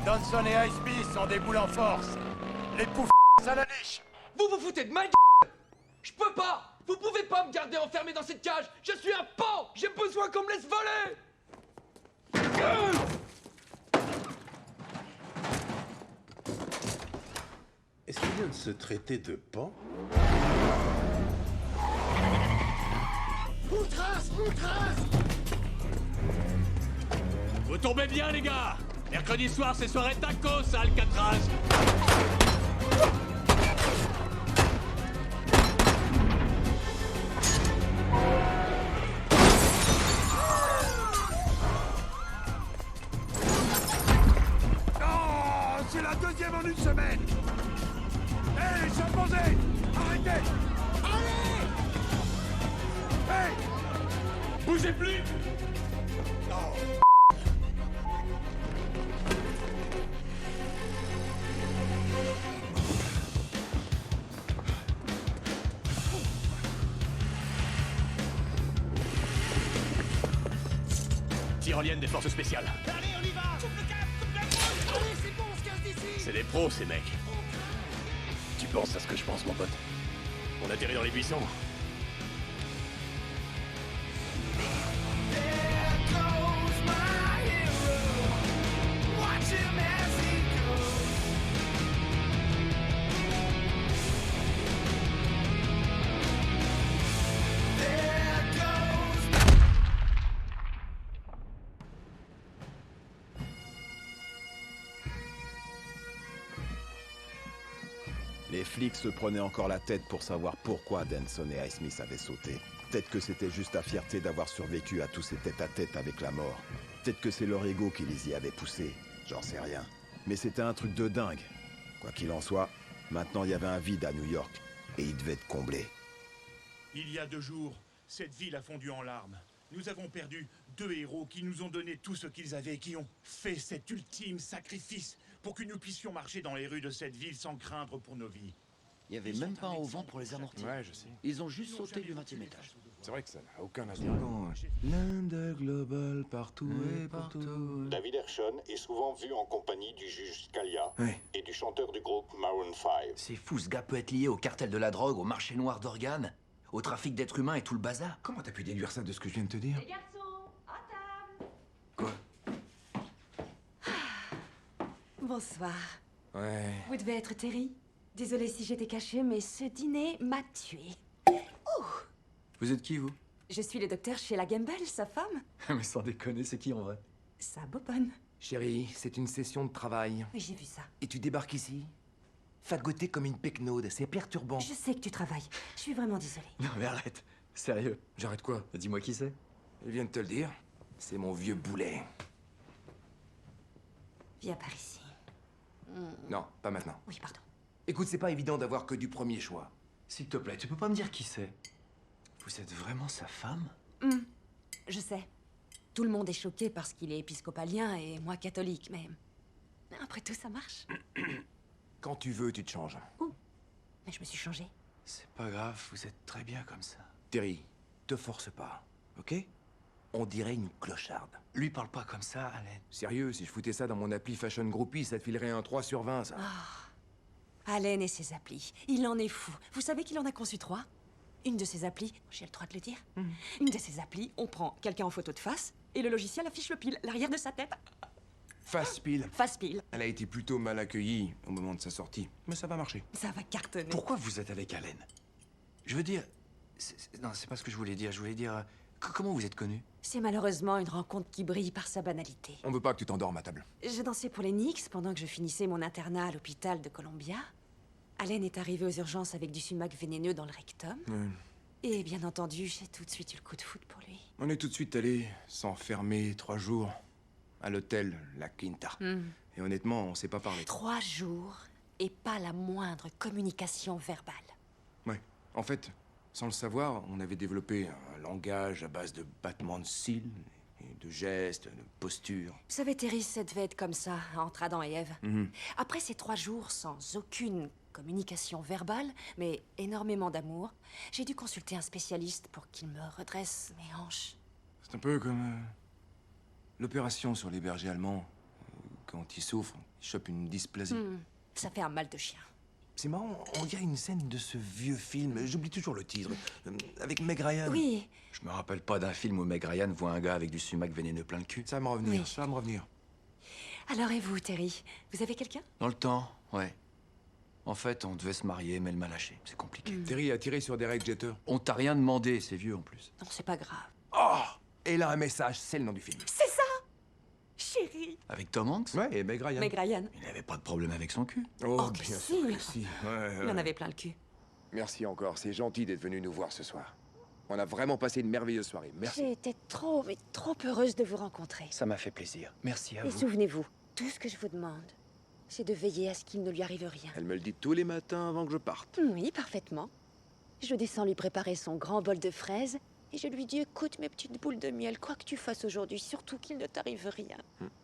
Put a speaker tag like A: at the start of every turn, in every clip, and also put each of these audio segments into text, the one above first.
A: Johnson et Highsmith sont des boules en force. Les poufs à la niche.
B: Vous vous foutez de ma gueule! Je peux pas! Vous pouvez pas me garder enfermé dans cette cage! Je suis un pan! J'ai besoin qu'on me laisse voler!
C: Est-ce qu'il vient de se traiter de pan?
A: Outrace, outrace.
D: Vous tombez bien, les gars! Mercredi soir, c'est soirée tacos à Alcatraz!
A: Oh, c'est la deuxième en une semaine. Hey, chimpanzés, arrêtez. Allez. Hey,
D: Bougez plus! Tyrolienne des forces spéciales.
A: allez, on y va. Coupe le cap, coupe la grosse. Allez, c'est bon, on se casse d'ici.
D: C'est des pros, ces mecs. Tu penses à ce que je pense, mon pote? On atterrit dans les buissons.
C: Les flics se prenaient encore la tête pour savoir pourquoi Denson et Highsmith avaient sauté. Peut-être que c'était juste la fierté d'avoir survécu à tous ces tête-à-tête avec la mort. Peut-être que c'est leur ego qui les y avait poussés. J'en sais rien. Mais c'était un truc de dingue. Quoi qu'il en soit, maintenant il y avait un vide à New York. Et il devait être comblé.
E: Il y a 2 jours, cette ville a fondu en larmes. Nous avons perdu 2 héros qui nous ont donné tout ce qu'ils avaient et qui ont fait cet ultime sacrifice pour que nous puissions marcher dans les rues de cette ville sans craindre pour nos vies.
F: Il y avait même pas un auvent pour les amortir.
G: Ouais, je sais.
F: Ils ont juste sauté du 20e étage.
G: C'est vrai que ça n'a aucun intérêt. L'Inde global partout et partout.
H: David Ershon est souvent vu en compagnie du juge Scalia
G: Ouais.
H: et du chanteur du groupe Maroon 5.
F: C'est fou, ce gars peut être lié au cartel de la drogue, au marché noir d'organes, au trafic d'êtres humains et tout le bazar.
G: Comment t'as pu déduire ça de ce que je viens de te dire?
I: Les garçons, à table.
G: Quoi?
I: Bonsoir.
G: Ouais.
I: Vous devez être Terry. Désolée si j'étais cachée, mais ce dîner m'a tuée.
G: Vous êtes qui, vous?
I: Je suis le docteur Sheila Gamble, sa femme.
G: Mais sans déconner, c'est qui en vrai?
I: Sa bobonne.
J: Chérie, c'est une session de travail.
I: Oui, j'ai vu ça.
J: Et tu débarques ici? Fagoté comme une pecnaude, c'est perturbant.
I: Je sais que tu travailles. Je suis vraiment désolée.
G: Non mais arrête. Sérieux.
J: J'arrête quoi?
G: Dis-moi qui c'est.
J: Je viens de te le dire. C'est mon vieux boulet.
I: Viens par ici.
J: Non, pas maintenant.
I: Oui, pardon.
J: Écoute, c'est pas évident d'avoir que du premier choix.
G: S'il te plaît, tu peux pas me dire qui c'est? Vous êtes vraiment sa femme?
I: Je sais. Tout le monde est choqué parce qu'il est épiscopalien et moi catholique, mais... Après tout, ça marche.
J: Quand tu veux, tu te changes.
I: Mais je me suis changée.
G: C'est pas grave, vous êtes très bien comme ça.
J: Terry, te force pas, ok? On dirait une clocharde.
G: Lui parle pas comme ça, Allen.
J: Sérieux, si je foutais ça dans mon appli Fashion Groupie, ça te filerait un 3 sur 20, ça.
I: Allen et ses applis. Il en est fou. Vous savez qu'il en a conçu 3? Une de ses applis, j'ai le droit de le dire. Une de ses applis, on prend quelqu'un en photo de face et le logiciel affiche le pile, l'arrière de sa tête.
J: Face pile.
I: Face pile.
J: Elle a été plutôt mal accueillie au moment de sa sortie. Mais ça va marcher.
I: Ça va cartonner.
G: Pourquoi vous êtes avec Allen? Je veux dire... Non, c'est pas ce que je voulais dire. Je voulais dire... comment vous êtes connus?
I: C'est malheureusement une rencontre qui brille par sa banalité.
J: On veut pas que tu t'endormes à table.
I: Je dansais pour les Knicks pendant que je finissais mon internat à l'hôpital de Columbia. Allen est arrivé aux urgences avec du sumac vénéneux dans le rectum. Et bien entendu, j'ai tout de suite eu le coup de foudre pour lui.
J: On est tout de suite allé s'enfermer 3 jours à l'hôtel La Quinta. Et honnêtement, on s'est pas parlé.
I: 3 jours et pas la moindre communication verbale.
J: Ouais. En fait, sans le savoir, on avait développé un langage à base de battements de cils, et de gestes, de postures.
I: Vous savez, Terry, ça devait être comme ça, entre Adam et Ève. Après ces 3 jours sans aucune communication verbale, mais énormément d'amour, j'ai dû consulter un spécialiste pour qu'il me redresse mes hanches.
J: C'est un peu comme l'opération sur les bergers allemands. quand il souffre, il chope une dysplasie.
I: Ça fait un mal de chien.
J: C'est marrant, on dirait une scène de ce vieux film, j'oublie toujours le titre, avec Meg Ryan.
I: Oui.
G: Je me rappelle pas d'un film où Meg Ryan voit un gars avec du sumac vénéneux plein le cul.
J: Ça va me revenir,
I: Oui.
J: ça va me revenir.
I: Alors et vous, Terry? Vous avez quelqu'un?
G: Dans le temps, ouais. En fait, on devait se marier, mais elle m'a lâché. C'est compliqué.
J: Terry a tiré sur Derek Jeter.
G: On t'a rien demandé, c'est vieux en plus.
I: Non, c'est pas grave.
J: Oh! Et là, un message, c'est le nom du film.
I: C'est ça! Chérie!
G: Avec Tom Hanks,
J: Ouais, et Meg Ryan.
I: Meg Ryan.
G: il n'avait pas de problème avec son cul.
I: Oh, que
J: bien
I: si.
J: sûr que si. Ouais,
I: Il en avait plein le cul.
J: Merci encore, c'est gentil d'être venu nous voir ce soir. On a vraiment passé une merveilleuse soirée, merci.
I: J'ai été trop, mais trop heureuse de vous rencontrer.
G: Ça m'a fait plaisir. Merci à
I: Et
G: vous.
I: souvenez-vous, tout ce que je vous demande, c'est de veiller à ce qu'il ne lui arrive rien.
J: Elle me le dit tous les matins avant que je parte.
I: Oui, parfaitement. Je descends lui préparer son grand bol de fraises et je lui dis, écoute mes petites boules de miel, quoi que tu fasses aujourd'hui, surtout qu'il ne t'arrive rien.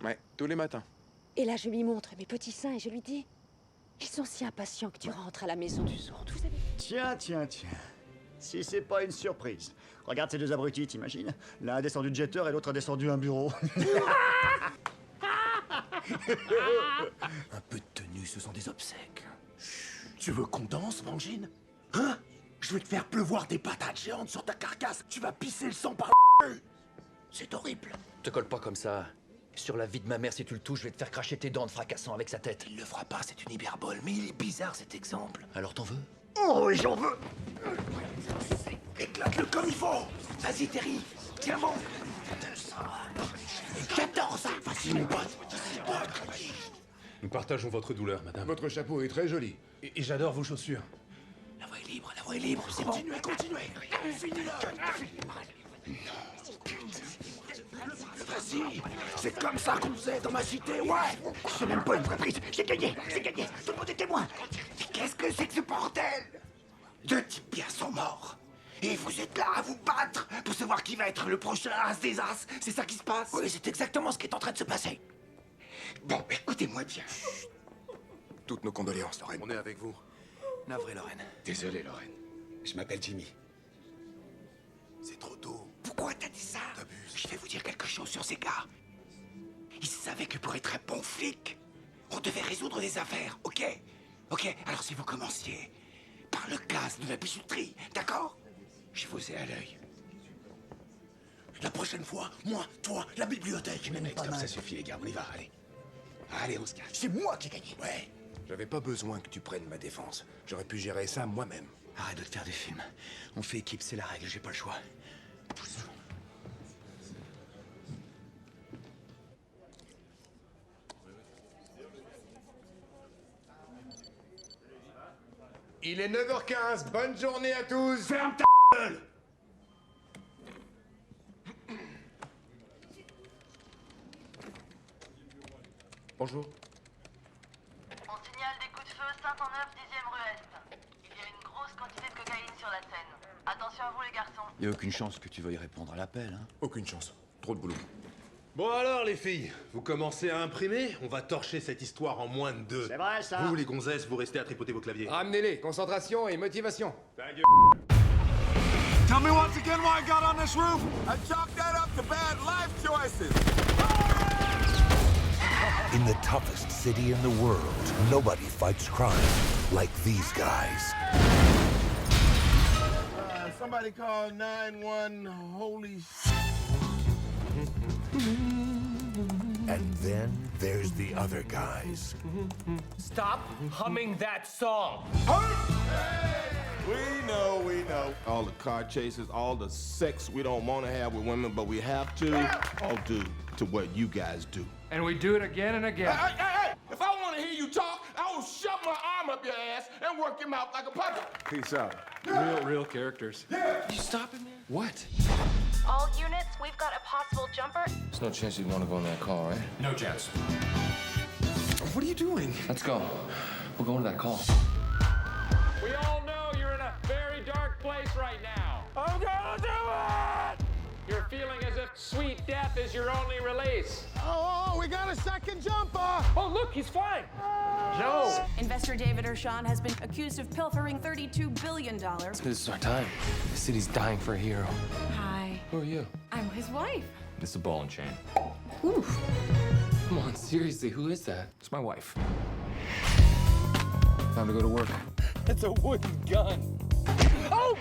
J: Ouais, tous les matins.
I: Et là, je lui montre mes petits seins et je lui dis, ils sont si impatients que tu rentres à la maison du soir. Vous avez...
K: Tiens. Si c'est pas une surprise. Regarde ces deux abrutis, t'imagines? L'un a descendu de Jeter et l'autre a descendu un bureau.
D: Un peu de tenue, ce sont des obsèques. Tu veux qu'on danse, Mangine? Hein? Je vais te faire pleuvoir des patates géantes sur ta carcasse. Tu vas pisser le sang par le... C'est horrible.
F: Te colle pas comme ça. Sur la vie de ma mère, si tu le touches, je vais te faire cracher tes dents en te fracassant avec sa tête.
D: Il le fera pas, c'est une hyperbole, mais il est bizarre cet exemple.
F: Alors t'en veux?
D: Oh, oui, j'en veux. Éclate-le comme il faut. Vas-y, Terry. Tiens bon. J'adore ça. Vas-y, mon pote.
L: Nous partageons votre douleur, madame.
J: Votre chapeau est très joli.
L: Et j'adore vos chaussures.
D: La voie est libre, c'est bon. Continuez. Finis-le. Vas-y. C'est comme ça qu'on faisait dans ma cité, ouais. C'est même pas une vraie prise. J'ai gagné. Tout le monde est témoin. Mais qu'est-ce que c'est que ce bordel? Deux types bien sont morts. Et vous êtes là à vous battre pour savoir qui va être le prochain as des as. C'est ça qui se passe? Oui, c'est exactement ce qui est en train de se passer. Bon, écoutez-moi bien.
J: Toutes nos condoléances, Lorraine.
L: On est avec vous.
G: Navré, Lorraine.
M: Désolé, Lorraine. Je m'appelle Jimmy.
D: C'est trop tôt. Pourquoi t'as dit ça? Je vais vous dire quelque chose sur ces gars. Ils savaient que pour être un bon flic, on devait résoudre des affaires, ok? Ok, alors si vous commenciez par le casse de la bijouterie, d'accord? Je vous ai à l'œil. La prochaine fois, moi, toi, la bibliothèque.
M: Mec, stop, ça suffit, les gars, on y va, allez. Allez, on se cache.
D: C'est moi qui ai gagné. Ouais.
J: J'avais pas besoin que tu prennes ma défense. J'aurais pu gérer ça moi-même.
G: Arrête de te faire des films. On fait équipe, c'est la règle, j'ai pas le choix.
J: Il est 9h15, bonne journée à tous.
D: Ferme ta gueule.
J: Bonjour.
N: On signale des coups de feu Saint-En-Neuf, 10e rue Est. Il y a une grosse quantité de cocaïne sur la scène. Attention à vous les garçons.
G: Y a aucune chance que tu veuilles répondre à l'appel, hein?
J: Aucune chance. Trop de boulot.
L: Bon alors, les filles, vous commencez à imprimer? On va torcher cette histoire en moins de 2.
K: C'est vrai, ça.
L: Vous, les gonzesses, vous restez à tripoter vos claviers.
J: Ramenez-les, concentration et motivation.
L: Ta gueule.
A: Tell me once again why I got on this roof. I chalked that up to bad life choices.
O: In the toughest city in the world, nobody fights crime like these guys.
A: Somebody call 911. Holy.
O: And then there's the other guys.
P: Stop humming that song.
A: We know. All the car chases, all the sex we don't want to have with women, but we have to. All due to what you guys do.
P: And we do it again and again.
A: Hey! If I want to hear you talk, I will shove my arm up your ass and work your mouth like a puppet.
J: Peace out.
P: Real characters.
J: You stopping, man?
P: What?
N: All units, we've got a possible jumper.
P: There's no chance you'd want to go in that call, right?
M: No chance.
J: What are you doing?
P: Let's go. We'll go into that call.
Q: We all know you're in a very dark place right now. I'm gonna do it! You're feeling as if sweet death is your only release.
A: Oh, we got a second jumper.
Q: Oh, look, he's flying. No.
R: Investor David Ershon has been accused of pilfering $32 billion.
P: This is our time. The city's dying for a hero.
R: Hi.
P: Who are you?
R: I'm his wife.
P: It's a ball and chain.
R: Oof.
P: Come on, seriously, who is that?
G: It's my wife. Time to go to work.
P: It's a wooden gun. Oh!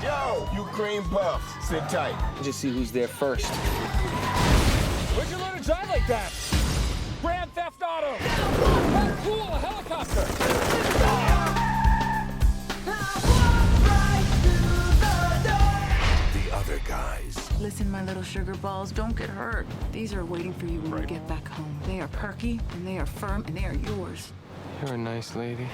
A: Yo, you cream puff. Sit tight.
P: Just see who's there first.
Q: Where'd you learn to drive like that? Grand Theft Auto! How cool, a helicopter!
O: The other guys.
S: Listen, my little sugar balls, don't get hurt. These are waiting for you when you get back home. They are perky, and they are firm, and they are yours.
P: You're a nice lady.